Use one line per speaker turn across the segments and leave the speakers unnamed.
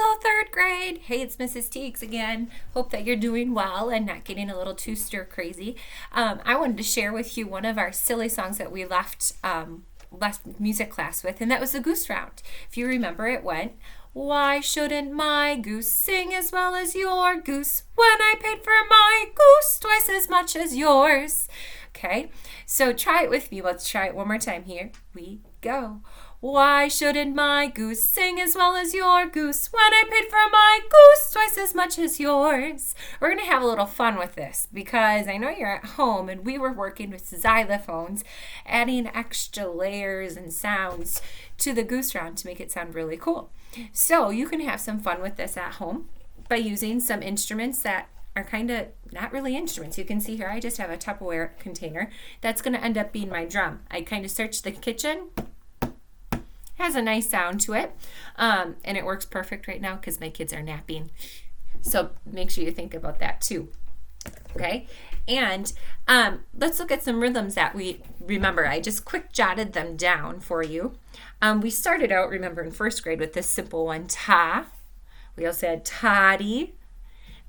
Hello, third grade. Hey, it's Mrs. Teagues again. Hope that you're doing well and not getting a little too stir crazy. I wanted to share with you one of our silly songs that we left music class with, and that was the Goose Round. If you remember, it went, "Why shouldn't my goose sing as well as your goose when I paid for my goose twice as much as yours?" Okay, so try it with me. Let's try it one more time. Here we go. Why shouldn't my goose sing as well as your goose when I paid for my goose twice as much as yours? We're going to have a little fun with this because I know you're at home and we were working with xylophones, adding extra layers and sounds to the Goose Round to make it sound really cool. So you can have some fun with this at home by using some instruments that are kind of not really instruments. You can see here I just have a Tupperware container. That's going to end up being my drum. I kind of searched the kitchen. Has a nice sound to it, and it works perfect right now because my kids are napping. So make sure you think about that too. Okay, and let's look at some rhythms that we remember. I just quick jotted them down for you. We started out, remember, in first grade with this simple one, ta. We also had toddy.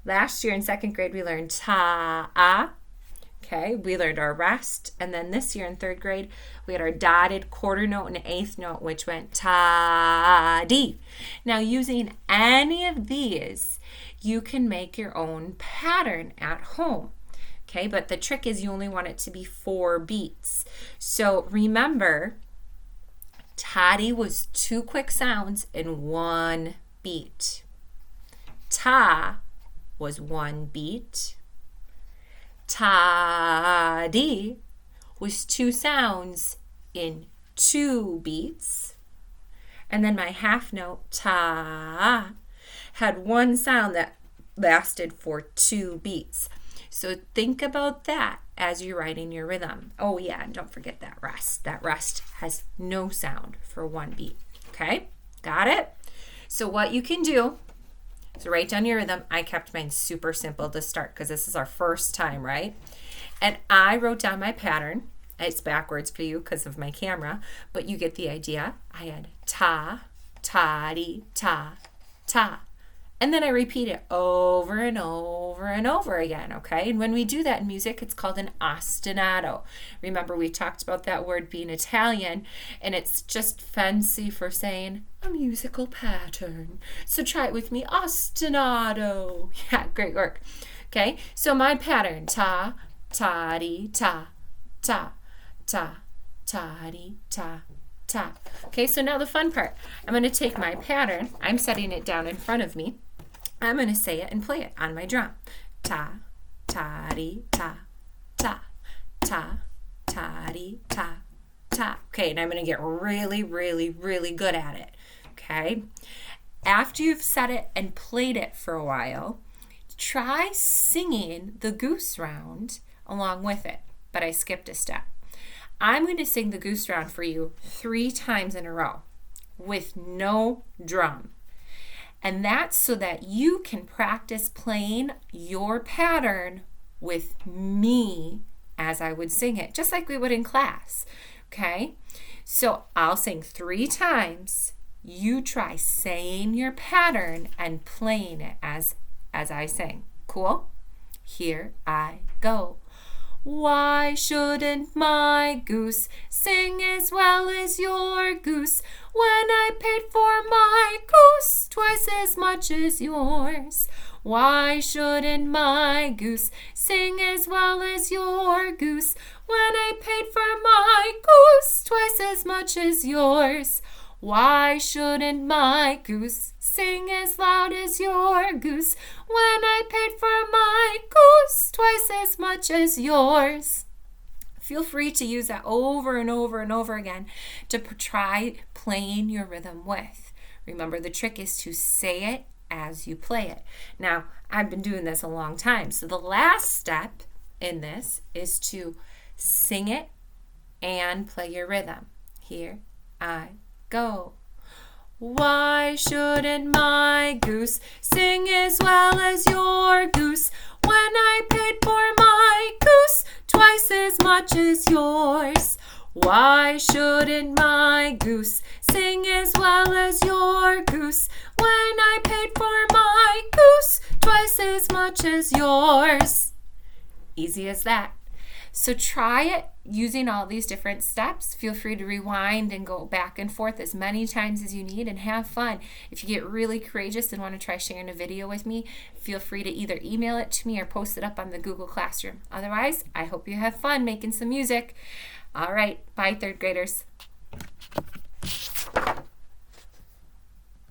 Last year in second grade we learned ta-ah. Okay, we learned our rest, and then this year in third grade, we had our dotted quarter note and eighth note, which went ta-dee. Now, using any of these, you can make your own pattern at home. Okay, but the trick is you only want it to be 4 beats. So remember, ta-dee was 2 quick sounds in 1 beat. Ta was 1 beat. Ta-dee was 2 sounds in 2 beats. And then my half note, ta, had 1 sound that lasted for 2 beats. So think about that as you're writing your rhythm. Oh yeah, and don't forget that rest. That rest has no sound for 1 beat. Okay, got it? So what you can do, so write down your rhythm. I kept mine super simple to start because this is our first time, right? And I wrote down my pattern. It's backwards for you because of my camera, but you get the idea. I had ta, ta-dee, ta, ta. And then I repeat it over and over and over again, okay? And when we do that in music, it's called an ostinato. Remember, we talked about that word being Italian, and it's just fancy for saying a musical pattern. So try it with me, ostinato. Yeah, great work. Okay, so my pattern, ta, ta-dee, ta, ta, ta, ta-dee, ta, ta. Okay, so now the fun part. I'm going to take my pattern. I'm setting it down in front of me. I'm going to say it and play it on my drum. Ta, ta-dee, ta, ta, ta, ta-dee, ta, ta. Okay, and I'm going to get really, really, really good at it. Okay? After you've set it and played it for a while, try singing the Goose Round along with it. But I skipped a step. I'm going to sing the Goose Round for you 3 times in a row with no drum. And that's so that you can practice playing your pattern with me as I would sing it, just like we would in class. Okay? So I'll sing 3 times. You try saying your pattern and playing it as I sing. Cool? Here I go. Why shouldn't my goose sing as well as your goose when I paid for my goose twice as much as yours? Why shouldn't my goose sing as well as your goose when I paid for my goose twice as much as yours? Why shouldn't my goose sing as loud as your goose when I paid for my goose twice as much as yours? Feel free to use that over and over and over again to try playing your rhythm with. Remember, the trick is to say it as you play it. Now, I've been doing this a long time, so the last step in this is to sing it and play your rhythm. Here I go. Why shouldn't my goose sing as well as your goose when I paid for my goose twice as much as yours? Why shouldn't my goose sing as well as your goose. When I paid for my goose, twice as much as yours. Easy as that. So try it using all these different steps. Feel free to rewind and go back and forth as many times as you need and have fun. If you get really courageous and want to try sharing a video with me, feel free to either email it to me or post it up on the Google Classroom. Otherwise, I hope you have fun making some music. All right, bye, third graders.